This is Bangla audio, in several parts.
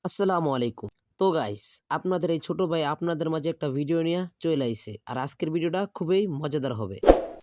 আসসালামু আলাইকুম। তো গাইস, আপনাদের এই ছোট ভাই আপনাদের মাঝে একটা ভিডিও নিয়ে চলে আইছে। আর আজকের ভিডিওটা খুবই মজাদার হবে।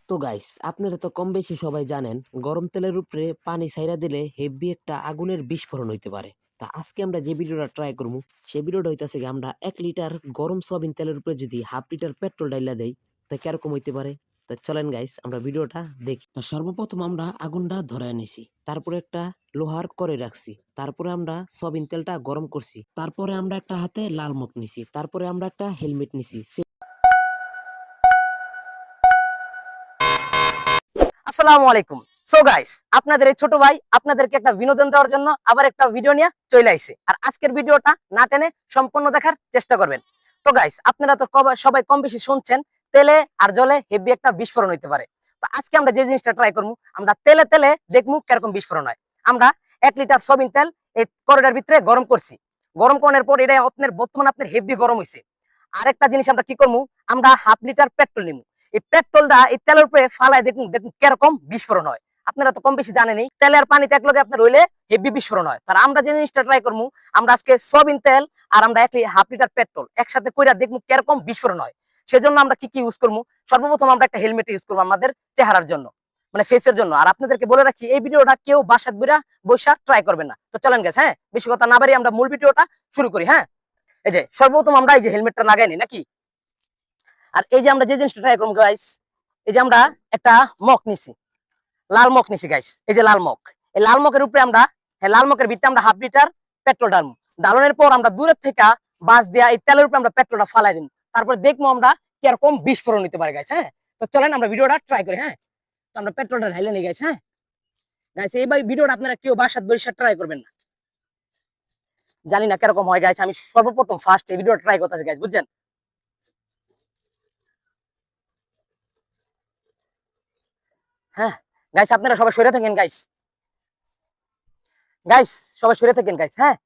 তো গাইস, আপনারা তো কম বেশি সবাই জানেন গরম তেলের উপরে পানি ছাইড়া দিলে হেভি একটা আগুনের বিস্ফোরণ হইতে পারে। তা আজকে আমরা যে ভিডিওটা ট্রাই করবো সেই ভিডিওটা হইতাছে গিয়ে আমরা ১ লিটার গরম সয়াবিন তেলের উপরে যদি 1/2 লিটার পেট্রোল ডাইলা দেই তা কিরকম হইতে পারে? তা চলেন গাইস আমরা ভিডিওটা দেখি। তো সর্বপ্রথম আমরা আগুনটা ধরায় নিছি। তারপরে একটা লোহার কড়াই রাখছি। তারপরে আমরা সয়াবিন তেলটা গরম করছি। তারপরে আমরা একটা হাতে লাল মুখ নিছি। তারপরে আমরা একটা হেলমেট নিছি। আসসালামু আলাইকুম। সো গাইস, আপনাদের এই ছোট ভাই আপনাদেরকে একটা বিনোদন দেওয়ার জন্য আবার একটা ভিডিও নিয়ে চলে আইছে। আর আজকের ভিডিওটা না টেনে সম্পূর্ণ দেখার চেষ্টা করবেন। তো গাইস, আপনারা তো সবাই কম বেশি শুনছেন তেলে আর জলে হেভি একটা বিস্ফোরণ হইতে পারে। তো আজকে আমরা যে জিনিসটা ট্রাই করবো, আমরা তেলে তেলে দেখবো কিরকম বিস্ফোরণ হয়। আমরা 1 লিটার সয়াবিন তেল এই কড়াইটার ভিতরে গরম করছি। গরম করার পর এটা আপনার হেভি গরম হইছে। আরেকটা জিনিস আমরা কি করবো, আমরা 1/2 লিটার পেট্রোল নিবো। এই পেট্রোলটা এই তেলের উপরে ফালায় দেখুন দেখুন কিরকম বিস্ফোরণ হয়। আপনারা তো কম বেশি জানেনই তেলের পানিতে একলগে আপনার হইলে হেভি বিস্ফোরণ হয়। তার আমরা যে জিনিসটা ট্রাই করবো, আমরা আজকে সয়াবিন তেল আর আমরা 1/2 লিটার পেট্রোল একসাথে কইরা দেখবো কিরকম বিস্ফোরণ হয়। সেজন্য আমরা কি কি ইউজ করবো, সর্বপ্রথম আমরা একটা হেলমেট ইউজ করবো আমাদের চেহারার জন্য, মানে ফেসের জন্য। আর আপনাদেরকে বলে রাখি এই ভিডিওটা কেউ বাসাত বৈশা ট্রাই করবেন না। তো চলেন গেছে, হ্যাঁ বেশি কথা না বাড়ি আমরা মূল ভিডিওটা শুরু করি। হ্যাঁ, এই যে সর্বপ্রথম আমরা এই যে হেলমেটটা লাগাই নি নাকি। আর এই যে আমরা যে জিনিসটা ট্রাই করবো গাইস, এই যে আমরা একটা মগ নিছি, লাল মগ নিছি গাইস। এই যে লাল মগ, এই লাল মগের উপরে আমরা লাল মগের ভিতরে আমরা 1/2 লিটার পেট্রোল ডালবো। ডালানোর পর আমরা দূরের থেকে বাস দেয়া এই তেলের উপরে আমরা পেট্রোলটা ফালাই দিব। তারপরে দেখবো আমরা কিরকম বিস্ফোরণ নিতে পারে গাইস। হ্যাঁ, তো চলেন আমরা ভিডিওটা ট্রাই করি। হ্যাঁ, তো আমরা পেট্রোলটা ঢাইলে নিয়ে গেছি। হ্যাঁ গাইস, এইবার ভিডিওটা আপনারা কেউ বাসাত বসে ট্রাই করবেন না। জানি না কিরকম হয় গাইস, আমি সর্বপ্রথম ফার্স্ট এই ভিডিওটা ট্রাই করতেছি গাইস, বুঝছেন। হ্যাঁ গাইস, আপনারা সবাই সরে থাকেন গাইস। গাইস সবাই সরে থাকেন গাইস। হ্যাঁ,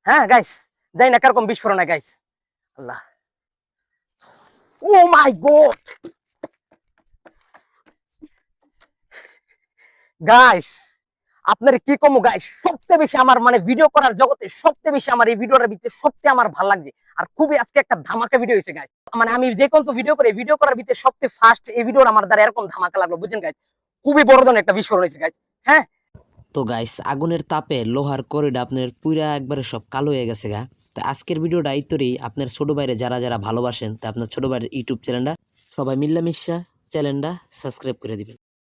হ্যাঁ গাইস, যাই না কিরকম বিস্ফোরণ হয় গাইস। আল্লাহ, ও মাই গড গাইস, আপনার কি কমু গাইস, সবচেয়ে বেশি আমার মানে ভিডিও করার জগতে সবচেয়ে বেশি আমার এই ভিডিওটার ভিতরে সবচেয়ে আমার ভালো লাগছে। আর খুবই আজকে একটা ধামাকা ভিডিও হয়েছে গাইস। মানে আমি যে কোন ভিডিও করে ভিডিও করার ভিতরে সবচেয়ে ফার্স্ট এই ভিডিওটা আমার দ্বারা এরকম ধামাকা লাগলো, বুঝছেন গাইস। খুবই বড় ধরনের একটা বিস্ফোরণ হয়েছে গাইস। হ্যাঁ, তো গাইস, আগুনের তাপে লোহার কড়াইটা আপনার পুরা একবারে সব কালো হয়ে গেছে গা। তো আজকের ভিডিওটা এইতরেই আপনার ছোট ভাইরে যারা যারা ভালোবাসেন তা আপনার ছোট ভাইয়ের ইউটিউব চ্যানেলটা সবাই মিল্লামিশা চ্যানেলটা সাবস্ক্রাইব করে দিবেন।